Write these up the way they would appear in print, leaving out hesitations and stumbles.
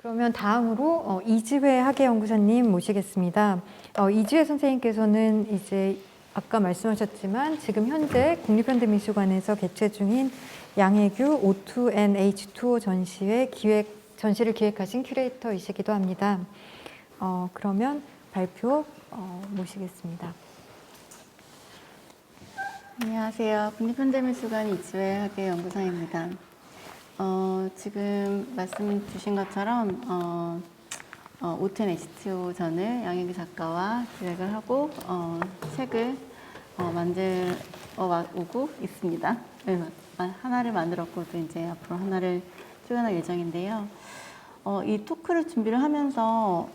그러면 다음으로 이지회 학예연구사님 모시겠습니다. 이지회 선생님께서는 이제 아까 말씀하셨지만 지금 현재 국립현대미술관에서 개최 중인 양혜규 O2&H2O 전시를 기획하신 큐레이터이시기도 합니다. 그러면 발표 모시겠습니다. 안녕하세요. 국립현대미술관 이지회 학예연구사입니다. 지금 말씀 주신 것처럼 O2&H2O 전을 양혜규 작가와 기획을 하고 책을 만들어 오고 있습니다. 하나를 만들었고 또 이제 앞으로 하나를 출간할 예정인데요. 이 토크를 준비를 하면서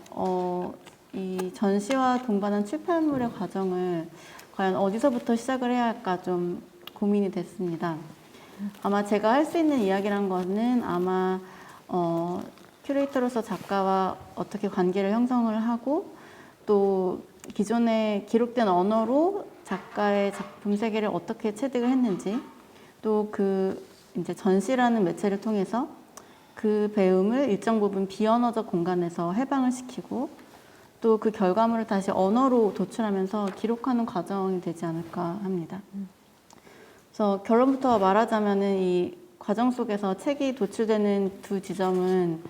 이 전시와 동반한 출판물의 과정을 과연 어디서부터 시작을 해야 할까 좀 고민이 됐습니다. 아마 제가 할 수 있는 이야기란 거는 아마 큐레이터로서 작가와 어떻게 관계를 형성을 하고 또 기존에 기록된 언어로 작가의 작품 세계를 어떻게 체득을 했는지 또 그 이제 전시라는 매체를 통해서 그 배움을 일정 부분 비언어적 공간에서 해방을 시키고 또 그 결과물을 다시 언어로 도출하면서 기록하는 과정이 되지 않을까 합니다. 그래서 결론부터 말하자면은 이 과정 속에서 책이 도출되는 두 지점은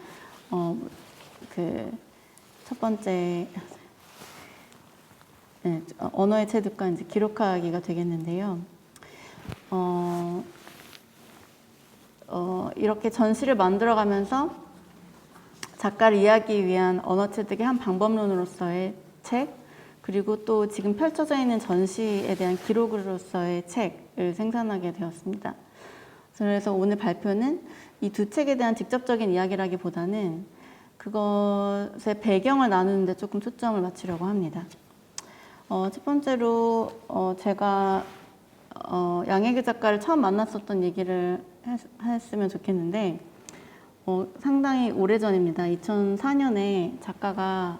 그 첫 번째 언어의 체득과 이제 기록하기가 되겠는데요. 이렇게 전시를 만들어가면서 작가를 이해하기 위한 언어 체득의 한 방법론으로서의 책, 그리고 또 지금 펼쳐져 있는 전시에 대한 기록으로서의 책을 생산하게 되었습니다. 그래서 오늘 발표는 이 두 책에 대한 직접적인 이야기라기보다는 그것의 배경을 나누는 데 조금 초점을 맞추려고 합니다. 첫 번째로 제가 양혜규 작가를 처음 만났었던 얘기를 했으면 좋겠는데 상당히 오래전입니다. 2004년에 작가가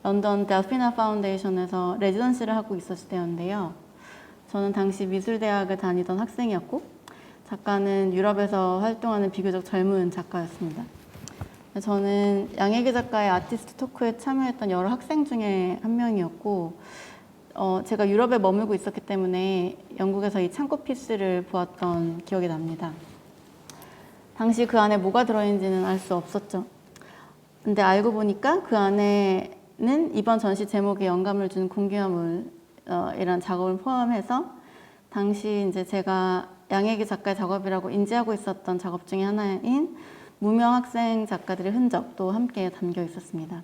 런던 델피나 파운데이션에서 레지던시를 하고 있었을 때였는데요. 저는 당시 미술대학을 다니던 학생이었고 작가는 유럽에서 활동하는 비교적 젊은 작가였습니다. 저는 양혜규 작가의 아티스트 토크에 참여했던 여러 학생 중에 한 명이었고 제가 유럽에 머물고 있었기 때문에 영국에서 이 창고 피스를 보았던 기억이 납니다. 당시 그 안에 뭐가 들어있는지는 알 수 없었죠. 근데 알고 보니까 그 안에는 이번 전시 제목에 영감을 준 공기화물이라는 작업을 포함해서 당시 이제 제가 양혜규 작가의 작업이라고 인지하고 있었던 작업 중에 하나인 무명 학생 작가들의 흔적도 함께 담겨 있었습니다.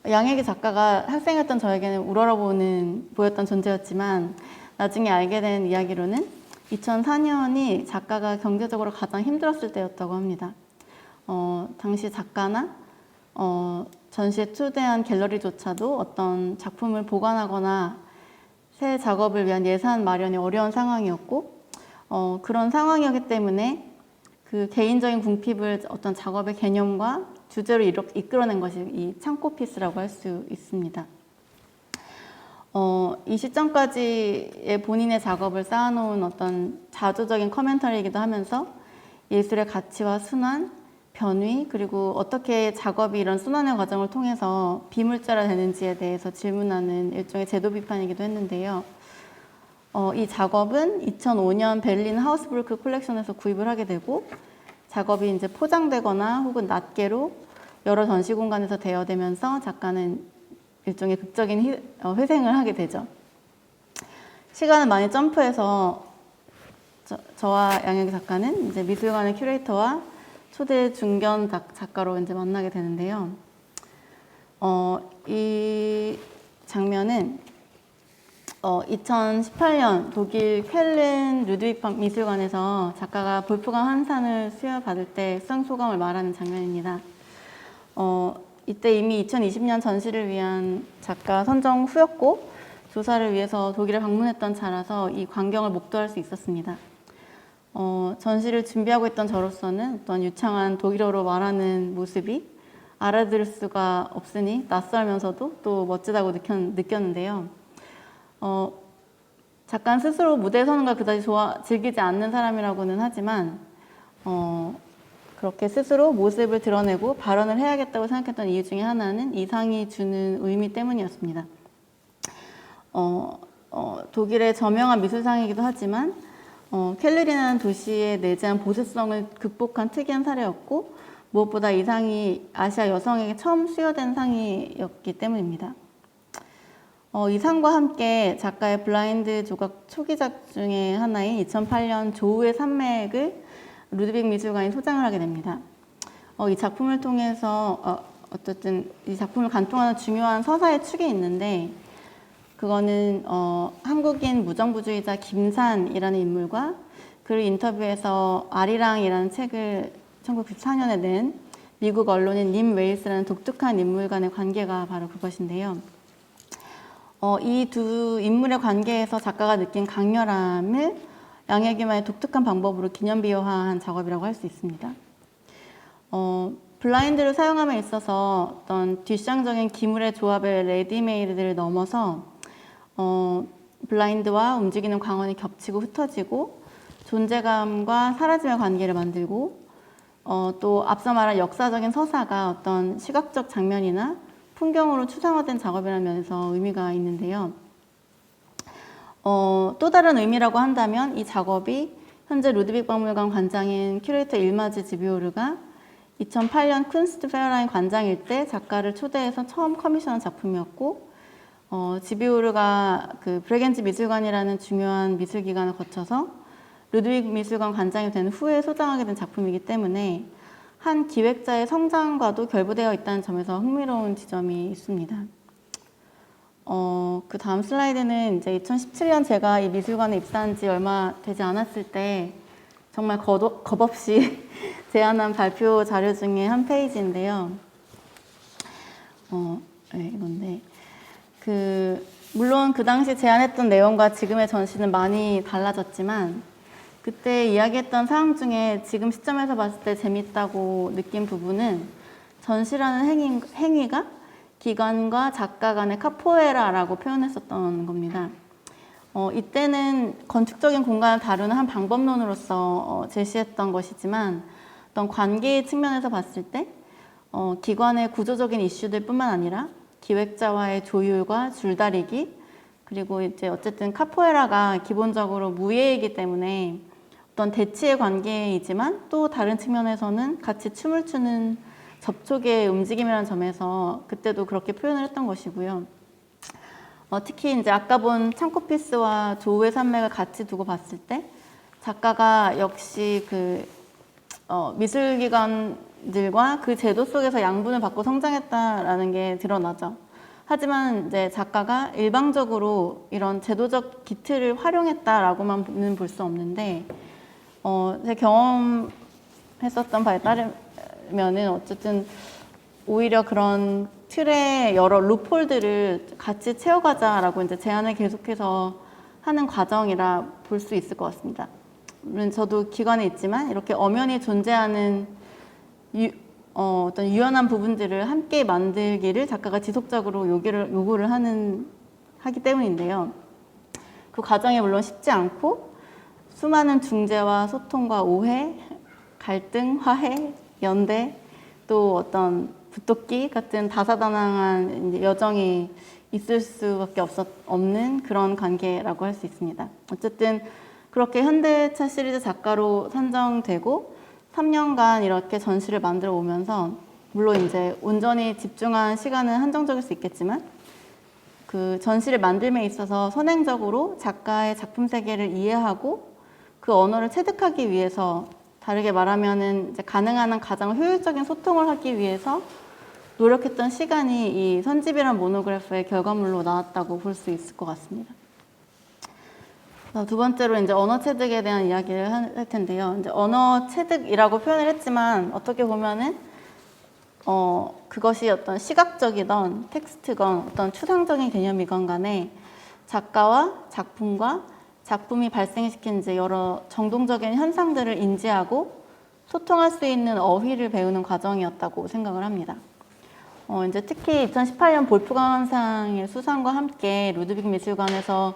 양혜규 작가가 학생이었던 저에게는 우러러 보였던 존재였지만 나중에 알게 된 이야기로는 2004년이 작가가 경제적으로 가장 힘들었을 때였다고 합니다. 당시 작가나 전시에 초대한 갤러리조차도 어떤 작품을 보관하거나 새 작업을 위한 예산 마련이 어려운 상황이었고 그런 상황이었기 때문에 그 개인적인 궁핍을 어떤 작업의 개념과 주제로 이끌어낸 것이 이 창고 피스라고 할 수 있습니다. 이 시점까지의 본인의 작업을 쌓아놓은 어떤 자조적인 커멘터리이기도 하면서 예술의 가치와 순환, 변위, 그리고 어떻게 작업이 이런 순환의 과정을 통해서 비물자가 되는지에 대해서 질문하는 일종의 제도 비판이기도 했는데요. 이 작업은 2005년 베를린 하우스부르크 콜렉션에서 구입을 하게 되고 작업이 이제 포장되거나 혹은 낱개로 여러 전시 공간에서 대여되면서 작가는 일종의 극적인 회생을 하게 되죠. 시간을 많이 점프해서 저와 양혜규 작가는 이제 미술관의 큐레이터와 초대 중견 작가로 이제 만나게 되는데요. 이 장면은 2018년 독일 쾰른 루드위크 미술관에서 작가가 볼프강 한산을 수여받을 때 수상 소감을 말하는 장면입니다. 이때 이미 2020년 전시를 위한 작가 선정 후였고 조사를 위해서 독일을 방문했던 차라서 이 광경을 목도할 수 있었습니다. 전시를 준비하고 있던 저로서는 어떤 유창한 독일어로 말하는 모습이 알아들을 수가 없으니 낯설면서도 또 멋지다고 느꼈는데요. 작가는 스스로 무대에 서는 걸 그다지 즐기지 않는 사람이라고는 하지만 그렇게 스스로 모습을 드러내고 발언을 해야겠다고 생각했던 이유 중에 하나는 이 상이 주는 의미 때문이었습니다. 독일의 저명한 미술상이기도 하지만 켈르리라는 도시에 내재한 보수성을 극복한 특이한 사례였고 무엇보다 이 상이 아시아 여성에게 처음 수여된 상이었기 때문입니다. 이 상과 함께 작가의 블라인드 조각 초기작 중에 하나인 2008년 조우의 산맥을 루드빅 미술관이 소장을 하게 됩니다. 이 작품을 통해서 어쨌든 이 작품을 관통하는 중요한 서사의 축이 있는데 그거는 한국인 무정부주의자 김산이라는 인물과 그를 인터뷰에서 아리랑이라는 책을 1994년에 낸 미국 언론인 님 웨일스라는 독특한 인물 간의 관계가 바로 그것인데요. 이 두 인물의 관계에서 작가가 느낀 강렬함을 양혜규만의 독특한 방법으로 기념비화한 작업이라고 할 수 있습니다. 블라인드를 사용함에 있어서 어떤 뒷상적인 기물의 조합의 레디메이드를 넘어서 블라인드와 움직이는 광원이 겹치고 흩어지고 존재감과 사라짐의 관계를 만들고 또 앞서 말한 역사적인 서사가 어떤 시각적 장면이나 풍경으로 추상화된 작업이라는 면에서 의미가 있는데요. 또 다른 의미라고 한다면 이 작업이 현재 루드빅 박물관 관장인 큐레이터 일마즈 지비오르가 2008년 쿤스트 페어라인 관장일 때 작가를 초대해서 처음 커미션한 작품이었고 지비오르가 그 브레겐즈 미술관이라는 중요한 미술기관을 거쳐서 루드빅 미술관 관장이 된 후에 소장하게 된 작품이기 때문에 한 기획자의 성장과도 결부되어 있다는 점에서 흥미로운 지점이 있습니다. 그 다음 슬라이드는 이제 2017년 제가 이 미술관에 입사한 지 얼마 되지 않았을 때 정말 겁없이 제안한 발표 자료 중에 한 페이지인데요. 네, 이건데 물론 그 당시 제안했던 내용과 지금의 전시는 많이 달라졌지만 그때 이야기했던 사항 중에 지금 시점에서 봤을 때 재밌다고 느낀 부분은 전시라는 행위가 기관과 작가 간의 카포에라라고 표현했었던 겁니다. 이때는 건축적인 공간을 다루는 한 방법론으로서 제시했던 것이지만 어떤 관계의 측면에서 봤을 때 기관의 구조적인 이슈들 뿐만 아니라 기획자와의 조율과 줄다리기 그리고 이제 어쨌든 카포에라가 기본적으로 무예이기 때문에 어떤 대치의 관계이지만 또 다른 측면에서는 같이 춤을 추는 접촉의 움직임이라는 점에서 그때도 그렇게 표현을 했던 것이고요. 특히 이제 아까 본 창코피스와 조우의 산맥을 같이 두고 봤을 때 작가가 역시 미술기관들과 그 제도 속에서 양분을 받고 성장했다라는 게 드러나죠. 하지만 이제 작가가 일방적으로 이런 제도적 기틀을 활용했다라고만은 볼 수 없는데 제 경험했었던 바에 따르면은 어쨌든 오히려 그런 틀의 여러 루폴들을 같이 채워가자라고 이제 제안을 계속해서 하는 과정이라 볼 수 있을 것 같습니다. 물론 저도 기관에 있지만 이렇게 엄연히 존재하는 어떤 유연한 부분들을 함께 만들기를 작가가 지속적으로 요구를 하기 때문인데요. 그 과정이 물론 쉽지 않고 수많은 중재와 소통과 오해, 갈등, 화해, 연대, 또 어떤 붙도끼 같은 다사다난한 여정이 있을 수밖에 없는 그런 관계라고 할 수 있습니다. 어쨌든 그렇게 현대차 시리즈 작가로 선정되고 3년간 이렇게 전시를 만들어 오면서 물론 이제 온전히 집중한 시간은 한정적일 수 있겠지만 그 전시를 만들m에 있어서 선행적으로 작가의 작품 세계를 이해하고 그 언어를 체득하기 위해서 다르게 말하면은 이제 가능한 한 가장 효율적인 소통을 하기 위해서 노력했던 시간이 이 선집이란 모노그래프의 결과물로 나왔다고 볼 수 있을 것 같습니다. 두 번째로 이제 언어 체득에 대한 이야기를 할 텐데요. 이제 언어 체득이라고 표현을 했지만 어떻게 보면은 그것이 어떤 시각적이던 텍스트건 어떤 추상적인 개념이건 간에 작가와 작품과 작품이 발생시킨 이제 여러 정동적인 현상들을 인지하고 소통할 수 있는 어휘를 배우는 과정이었다고 생각을 합니다. 이제 특히 2018년 볼프강상의 수상과 함께 루드빅 미술관에서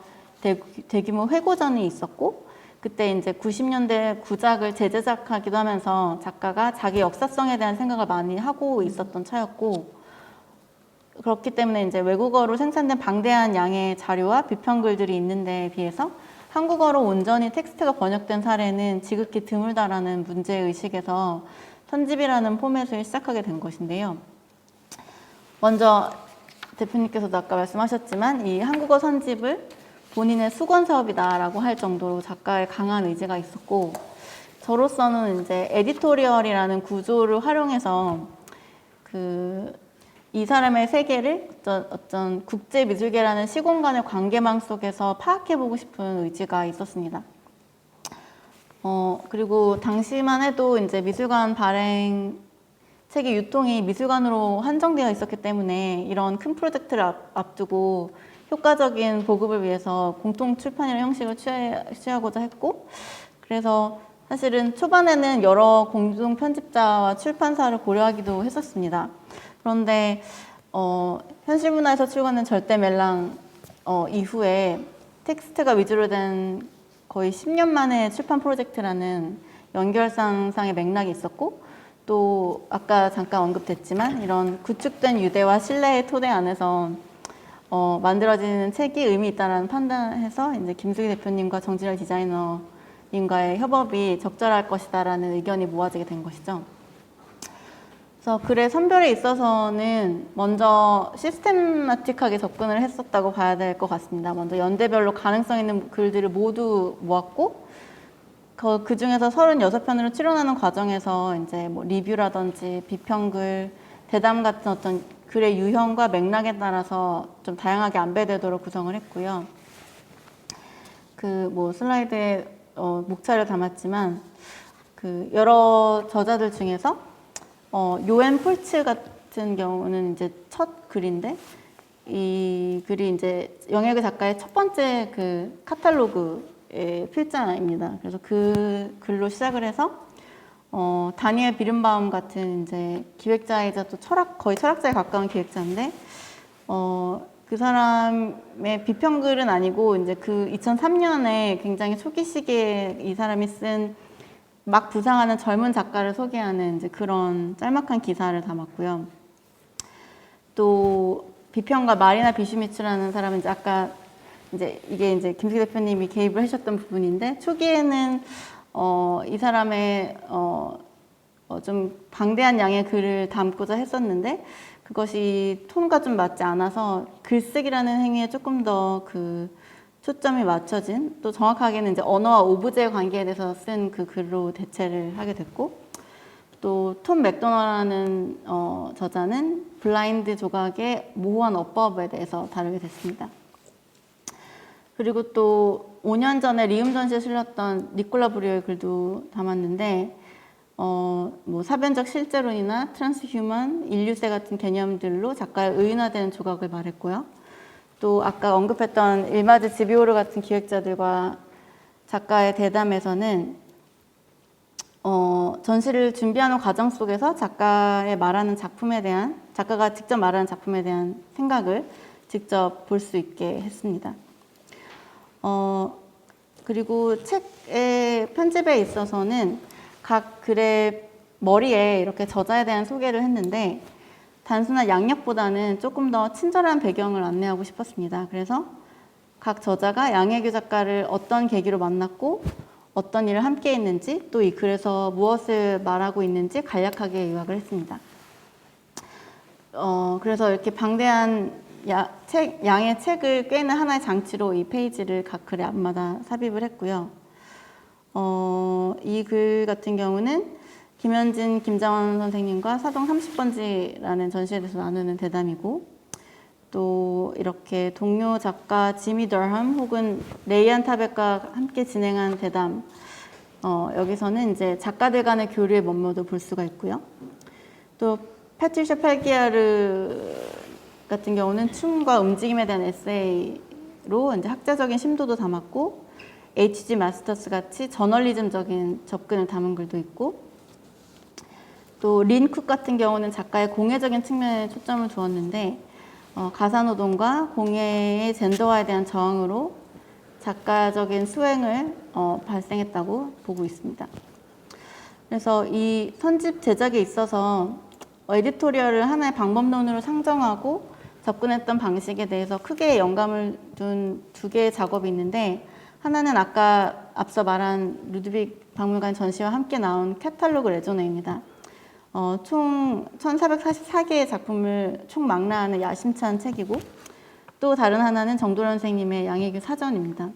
대규모 회고전이 있었고 그때 이제 90년대 구작을 재제작하기도 하면서 작가가 자기 역사성에 대한 생각을 많이 하고 있었던 차였고, 그렇기 때문에 이제 외국어로 생산된 방대한 양의 자료와 비평글들이 있는데 비해서 한국어로 온전히 텍스트가 번역된 사례는 지극히 드물다라는 문제의식에서 선집이라는 포맷을 시작하게 된 것인데요. 먼저 대표님께서도 아까 말씀하셨지만 이 한국어 선집을 본인의 수건 사업이다라고 할 정도로 작가의 강한 의지가 있었고, 저로서는 이제 에디토리얼이라는 구조를 활용해서 이 사람의 세계를 어떤 국제 미술계라는 시공간의 관계망 속에서 파악해보고 싶은 의지가 있었습니다. 그리고 당시만 해도 이제 미술관 발행 책의 유통이 미술관으로 한정되어 있었기 때문에 이런 큰 프로젝트를 앞두고 효과적인 보급을 위해서 공통 출판이라는 형식을 취하고자 했고, 그래서 사실은 초반에는 여러 공동 편집자와 출판사를 고려하기도 했었습니다. 그런데 현실문화에서 출간된 절대멜랑 이후에 텍스트가 위주로 된 거의 10년 만에 출판 프로젝트라는 연결상상의 맥락이 있었고, 또 아까 잠깐 언급됐지만 이런 구축된 유대와 신뢰의 토대 안에서 만들어지는 책이 의미 있다는 판단해서 이제 김수기 대표님과 정진열 디자이너님과의 협업이 적절할 것이다라는 의견이 모아지게 된 것이죠. 그래서 글의 선별에 있어서는 먼저 시스테마틱하게 접근을 했었다고 봐야 될 것 같습니다. 먼저 연대별로 가능성 있는 글들을 모두 모았고, 그 중에서 36편으로 출연하는 과정에서 이제 뭐 리뷰라든지 비평글, 대담 같은 어떤 글의 유형과 맥락에 따라서 좀 다양하게 안배되도록 구성을 했고요. 뭐 슬라이드에 목차를 담았지만 여러 저자들 중에서 요엔 폴츠 같은 경우는 이제 첫 글인데, 이 글이 이제 영예그 작가의 첫 번째 카탈로그의 필자입니다. 그래서 그 글로 시작을 해서 다니엘 비른바움 같은 이제 기획자이자 또 거의 철학자에 가까운 기획자인데, 그 사람의 비평글은 아니고 이제 2003년에 굉장히 초기 시기에 이 사람이 쓴 막 부상하는 젊은 작가를 소개하는 이제 그런 짤막한 기사를 담았고요. 또 비평가 마리나 비슈미츠라는 사람은 이제 아까 이게 이제 김수기 대표님이 개입을 하셨던 부분인데, 초기에는 이 사람의 좀 방대한 양의 글을 담고자 했었는데 그것이 톤과 좀 맞지 않아서 글쓰기라는 행위에 조금 더 초점이 맞춰진, 또 정확하게는 이제 언어와 오브제의 관계에 대해서 쓴 그 글로 대체를 하게 됐고, 또 톰 맥도널라는 저자는 블라인드 조각의 모호한 어법에 대해서 다루게 됐습니다. 그리고 또 5년 전에 리움 전시에 실렸던 니콜라 브리오의 글도 담았는데, 뭐 사변적 실제론이나 트랜스휴먼, 인류세 같은 개념들로 작가의 의인화되는 조각을 말했고요. 또 아까 언급했던 일마즈 지비오르 같은 기획자들과 작가의 대담에서는 전시를 준비하는 과정 속에서 작가가 직접 말하는 작품에 대한 생각을 직접 볼 수 있게 했습니다. 그리고 책의 편집에 있어서는 각 글의 머리에 이렇게 저자에 대한 소개를 했는데, 단순한 양력보다는 조금 더 친절한 배경을 안내하고 싶었습니다. 그래서 각 저자가 양혜교 작가를 어떤 계기로 만났고 어떤 일을 함께 했는지, 또 이 글에서 무엇을 말하고 있는지 간략하게 요약을 했습니다. 그래서 이렇게 방대한 양의 책을 꿰는 하나의 장치로 이 페이지를 각 글의 앞마다 삽입을 했고요. 이 글 같은 경우는 김현진, 김장원 선생님과 사동 30번지라는 전시에 대해서 나누는 대담이고, 또 이렇게 동료 작가 지미 더함 혹은 레이안 타백과 함께 진행한 대담, 여기서는 이제 작가들 간의 교류의 면모도 볼 수가 있고요. 또 패트리샤 팔기아르 같은 경우는 춤과 움직임에 대한 에세이로 이제 학자적인 심도도 담았고, H.G. 마스터스 같이 저널리즘적인 접근을 담은 글도 있고, 또 린 쿡 같은 경우는 작가의 공예적인 측면에 초점을 두었는데, 가사노동과 공예의 젠더화에 대한 저항으로 작가적인 수행을 발생했다고 보고 있습니다. 그래서 이 선집 제작에 있어서 에디토리얼을 하나의 방법론으로 상정하고 접근했던 방식에 대해서 크게 영감을 둔 두 개의 작업이 있는데, 하나는 아까 앞서 말한 루드빅 박물관 전시와 함께 나온 캐탈로그 레조네입니다. 총 1444개의 작품을 총망라하는 야심찬 책이고, 또 다른 하나는 정도련 선생님의 양해규 사전입니다.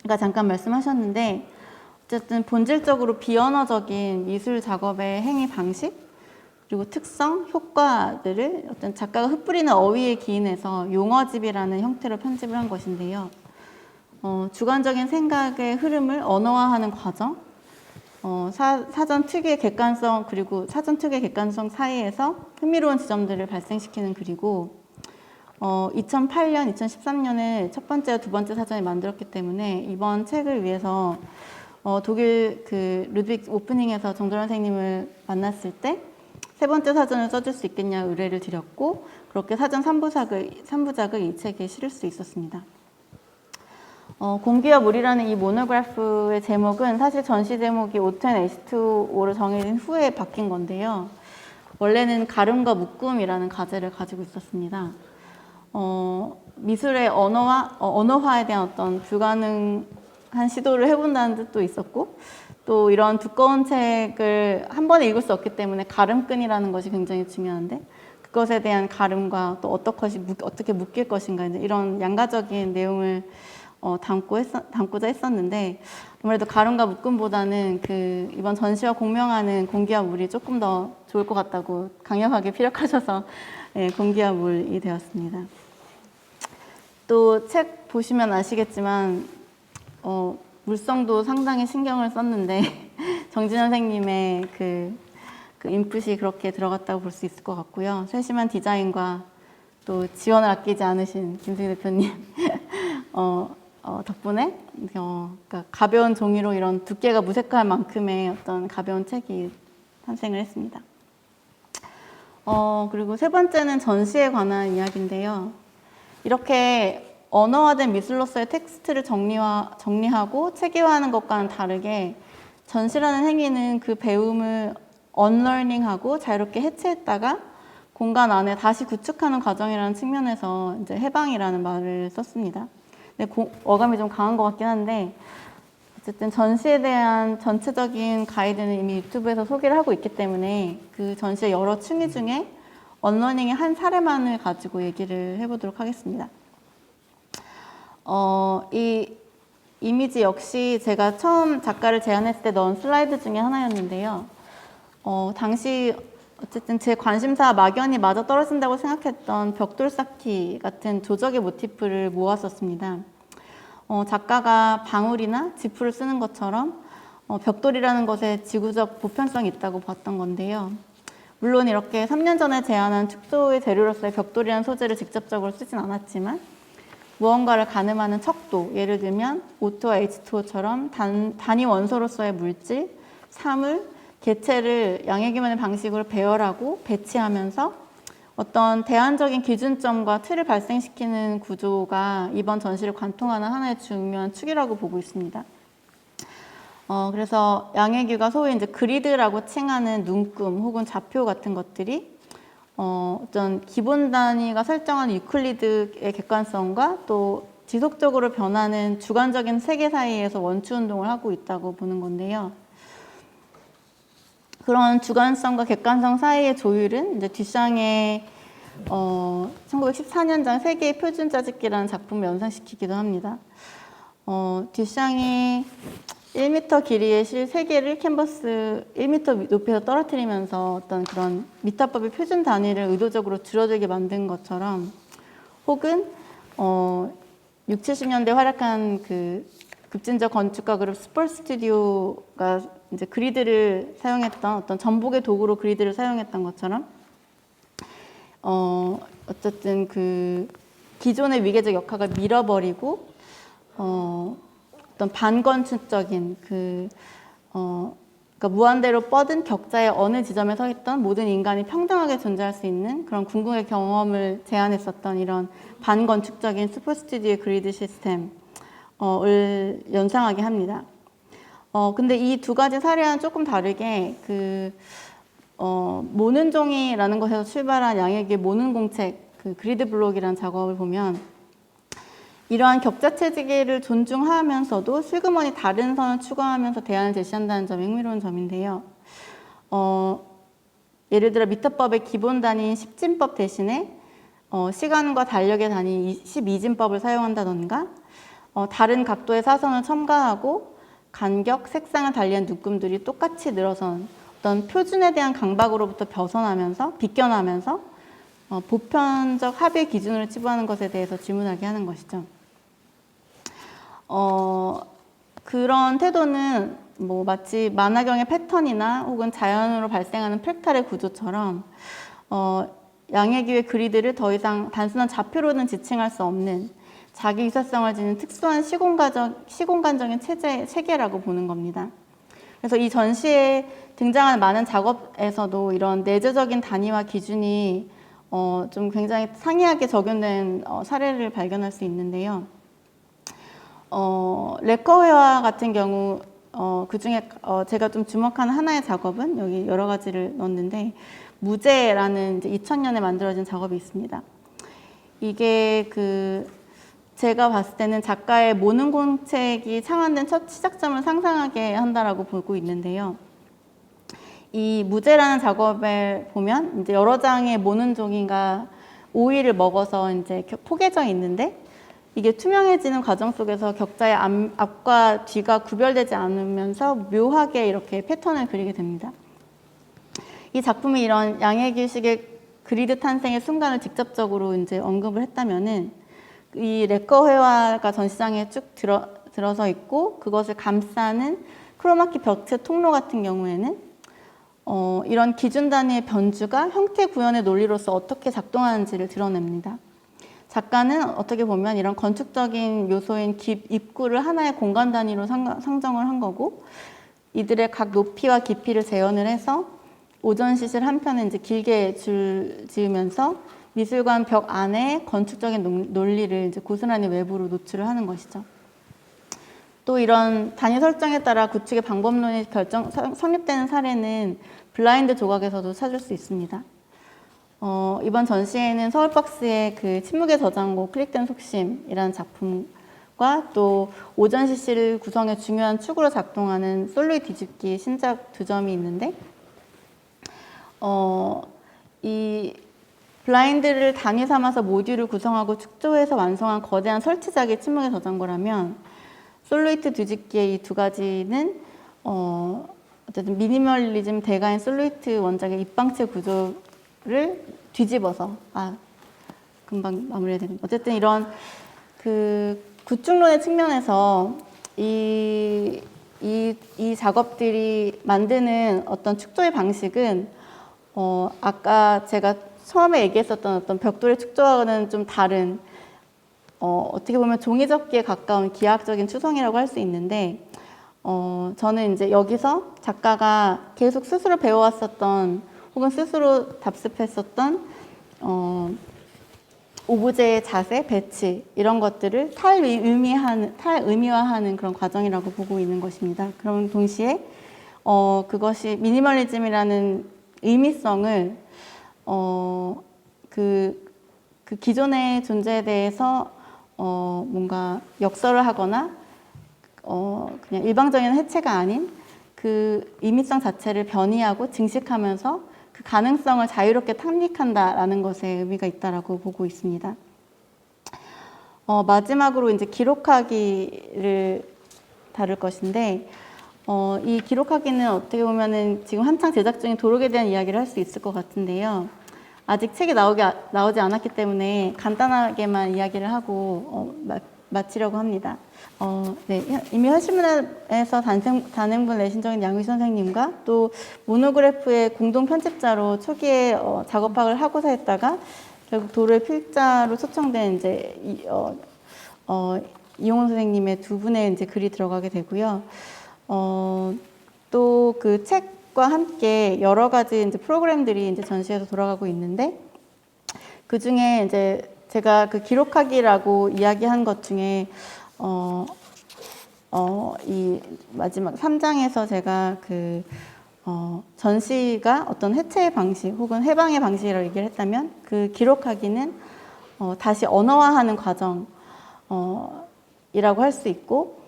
아까 잠깐 말씀하셨는데 어쨌든 본질적으로 비언어적인 미술 작업의 행위 방식 그리고 특성, 효과들을 어떤 작가가 흩뿌리는 어휘에 기인해서 용어집이라는 형태로 편집을 한 것인데요. 주관적인 생각의 흐름을 언어화하는 과정, 사전 특유의 객관성 그리고 사전 특유의 객관성 사이에서 흥미로운 지점들을 발생시키는 글이고, 2008년, 2013년에 첫 번째와 두 번째 사전을 만들었기 때문에 이번 책을 위해서 독일 그 루드빅 오프닝에서 정도련 선생님을 만났을 때 세 번째 사전을 써줄 수 있겠냐 의뢰를 드렸고, 그렇게 사전 3부작을 이 책에 실을 수 있었습니다. 공기와 물이라는 이 모노그래프의 제목은 사실 전시 제목이 O2 H2O로 정해진 후에 바뀐 건데요. 원래는 가름과 묶음이라는 가제를 가지고 있었습니다. 미술의 언어화에 대한 어떤 불가능한 시도를 해본다는 뜻도 있었고, 또 이런 두꺼운 책을 한 번에 읽을 수 없기 때문에 가름끈이라는 것이 굉장히 중요한데, 그것에 대한 가름과 또 어떻게 묶일 것인가, 이런 양가적인 내용을 담고자 했었는데, 아무래도 가름과 묶음보다는 이번 전시와 공명하는 공기와 물이 조금 더 좋을 것 같다고 강력하게 피력하셔서 공기와 물이 되었습니다. 또 책 보시면 아시겠지만 물성도 상당히 신경을 썼는데 정진현 선생님의 그 인풋이 그렇게 들어갔다고 볼 수 있을 것 같고요. 세심한 디자인과 또 지원을 아끼지 않으신 김승희 대표님 덕분에 그러니까 가벼운 종이로 이런 두께가 무색할 만큼의 어떤 가벼운 책이 탄생을 했습니다. 그리고 세 번째는 전시에 관한 이야기인데요. 이렇게 언어화된 미술로서의 텍스트를 정리하고 체계화하는 것과는 다르게 전시라는 행위는 그 배움을 언러닝하고 자유롭게 해체했다가 공간 안에 다시 구축하는 과정이라는 측면에서 이제 해방이라는 말을 썼습니다. 근데 어감이 좀 강한 것 같긴 한데, 어쨌든 전시에 대한 전체적인 가이드는 이미 유튜브에서 소개를 하고 있기 때문에 그 전시의 여러 층위 중에 언러닝의 한 사례만을 가지고 얘기를 해보도록 하겠습니다. 이 이미지 역시 제가 처음 작가를 제안했을 때 넣은 슬라이드 중에 하나였는데요. 당시 어쨌든 제 관심사 막연히 맞아 떨어진다고 생각했던 벽돌 쌓기 같은 조적의 모티프를 모았었습니다. 작가가 방울이나 지푸를 쓰는 것처럼 벽돌이라는 것에 지구적 보편성이 있다고 봤던 건데요. 물론 이렇게 3년 전에 제안한 축소의 재료로서의 벽돌이라는 소재를 직접적으로 쓰진 않았지만 무언가를 가늠하는 척도, 예를 들면 O2와 H2O처럼 단위 원소로서의 물질, 사물, 개체를 양해기만의 방식으로 배열하고 배치하면서 어떤 대안적인 기준점과 틀을 발생시키는 구조가 이번 전시를 관통하는 하나의 중요한 축이라고 보고 있습니다. 그래서 양해규가 소위 이제 그리드라고 칭하는 눈금 혹은 좌표 같은 것들이 어떤 기본 단위가 설정한 유클리드의 객관성과 또 지속적으로 변하는 주관적인 세계 사이에서 원추 운동을 하고 있다고 보는 건데요. 그런 주관성과 객관성 사이의 조율은 이제 듀샹의 1914년작 세계의 표준 짜집기라는 작품을 연상시키기도 합니다. 듀샹이 1m 길이의 실 3개를 캔버스 1m 높이에서 떨어뜨리면서 어떤 그런 미터법의 표준 단위를 의도적으로 줄어들게 만든 것처럼, 혹은 60, 70년대 활약한 그 급진적 건축가 그룹 스펄 스튜디오가 이제 그리드를 사용했던 어떤 전복의 도구로 그리드를 사용했던 것처럼 어쨌든 그 기존의 위계적 역학을 밀어버리고 어떤 반건축적인 그러니까 무한대로 뻗은 격자의 어느 지점에 서 있던 모든 인간이 평등하게 존재할 수 있는 그런 궁극의 경험을 제안했었던 이런 반건축적인 슈퍼스튜디오의 그리드 시스템, 을 연상하게 합니다. 근데 이 두 가지 사례와는 조금 다르게 모는 종이라는 것에서 출발한 양에게 모는 공책, 그리드 블록이라는 작업을 보면 이러한 격자 체계를 존중하면서도 슬그머니 다른 선을 추구하면서 대안을 제시한다는 점이 흥미로운 점인데요. 예를 들어 미터법의 기본 단위인 10진법 대신에 시간과 달력의 단위 12진법을 사용한다던가 다른 각도의 사선을 첨가하고 간격, 색상을 달리한 묶음들이 똑같이 늘어선 어떤 표준에 대한 강박으로부터 비껴나면서 보편적 합의 기준으로 치부하는 것에 대해서 질문하게 하는 것이죠. 그런 태도는 마치 만화경의 패턴이나 혹은 자연으로 발생하는 프랙탈의 구조처럼 양의 기회 그리드를 더 이상 단순한 좌표로는 지칭할 수 없는 자기 유사성을 지닌 특수한 시공간적인 체계라고 보는 겁니다. 그래서 이 전시에 등장하는 많은 작업에서도 이런 내재적인 단위와 기준이 좀 굉장히 상이하게 적용된 사례를 발견할 수 있는데요. 레커 회화 같은 경우 그 중에 제가 좀 주목하는 하나의 작업은 여기 여러 가지를 넣었는데 무제라는 이제 2000년에 만들어진 작업이 있습니다. 이게 제가 봤을 때는 작가의 모는 공책이 창안된 첫 시작점을 상상하게 한다라고 보고 있는데요. 이 무제라는 작업을 보면 이제 여러 장의 모는 종이가 오일을 먹어서 이제 포개져 있는데 이게 투명해지는 과정 속에서 격자의 앞과 뒤가 구별되지 않으면서 묘하게 이렇게 패턴을 그리게 됩니다. 이 작품이 이런 양해기식의 그리드 탄생의 순간을 직접적으로 이제 언급을 했다면은 이 레커 회화가 전시장에 쭉 들어서 있고 그것을 감싸는 크로마키 벽체 통로 같은 경우에는 이런 기준 단위의 변주가 형태 구현의 논리로서 어떻게 작동하는지를 드러냅니다. 작가는 어떻게 보면 이런 건축적인 요소인 입구를 하나의 공간 단위로 상정을 한 거고 이들의 각 높이와 깊이를 재현을 해서 오전 시실 한 편은 이제 길게 지으면서 미술관 벽 안에 건축적인 논리를 이제 고스란히 외부로 노출을 하는 것이죠. 또 이런 단위 설정에 따라 구축의 방법론이 성립되는 사례는 블라인드 조각에서도 찾을 수 있습니다. 이번 전시회는 서울박스의 침묵의 저장고 클릭된 속심이라는 작품과 또 오전 시실을 구성의 중요한 축으로 작동하는 솔로이 뒤집기 신작 두 점이 있는데 이 블라인드를 단위 삼아서 모듈을 구성하고 축조해서 완성한 거대한 설치작이 침묵의 저장고라면 솔루이트 뒤집기의 이 두 가지는 어쨌든 미니멀리즘 대가인 솔루이트 원작의 입방체 구조를 뒤집어서 금방 마무리해야 되는 어쨌든 이런 구축론의 측면에서 이 작업들이 만드는 어떤 축조의 방식은 아까 제가 처음에 얘기했었던 어떤 벽돌의 축조와는 좀 다른 어떻게 보면 종이접기에 가까운 기하학적인 추성이라고 할 수 있는데 저는 이제 여기서 작가가 계속 스스로 배워왔었던 혹은 스스로 답습했었던 오브제의 자세, 배치 이런 것들을 탈의미화하는 그런 과정이라고 보고 있는 것입니다. 그럼 동시에 그것이 미니멀리즘이라는 의미성을 그 기존의 존재에 대해서 뭔가 역설을 하거나 그냥 일방적인 해체가 아닌 그 의미성 자체를 변이하고 증식하면서 그 가능성을 자유롭게 탐닉한다라는 것에 의미가 있다라고 보고 있습니다. 마지막으로 이제 기록하기를 다룰 것인데 이 기록하기는 어떻게 보면은 지금 한창 제작 중인 도록에 대한 이야기를 할 수 있을 것 같은데요. 아직 책이 나오지 않았기 때문에 간단하게만 이야기를 하고 마치려고 합니다. 네, 이미 현실문화에서 단행본 내신 적인 양휘 선생님과 또 모노그래프의 공동 편집자로 초기에 작업학을 하고자 했다가 결국 도로의 필자로 초청된 이제 이용훈 선생님의 두 분의 이제 글이 들어가게 되고요. 또 그 책과 함께 여러 가지 이제 프로그램들이 이제 전시에서 돌아가고 있는데 그 중에 이제 제가 그 기록하기라고 이야기한 것 중에 이 마지막 3장에서 제가 전시가 어떤 해체의 방식 혹은 해방의 방식이라고 얘기를 했다면 그 기록하기는 다시 언어화하는 과정 이라고 할 수 있고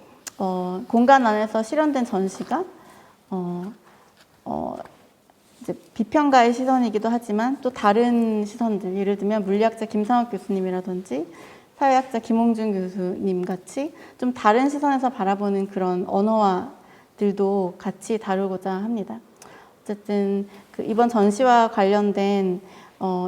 공간 안에서 실현된 전시가 이제 비평가의 시선이기도 하지만 또 다른 시선들 예를 들면 물리학자 김상욱 교수님이라든지 사회학자 김홍준 교수님 같이 좀 다른 시선에서 바라보는 그런 언어화들도 같이 다루고자 합니다. 어쨌든 이번 전시와 관련된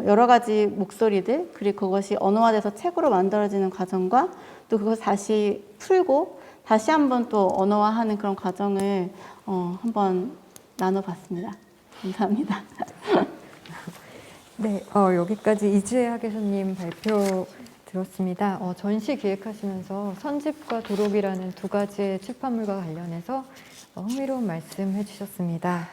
여러 가지 목소리들 그리고 그것이 언어화돼서 책으로 만들어지는 과정과 또 그것을 다시 풀고 다시 한번 또 언어화하는 그런 과정을 한번 나눠봤습니다. 감사합니다. 네, 여기까지 이지혜 학예소님 발표 들었습니다. 전시 기획하시면서 선집과 도록이라는 두 가지의 출판물과 관련해서 흥미로운 말씀 해주셨습니다.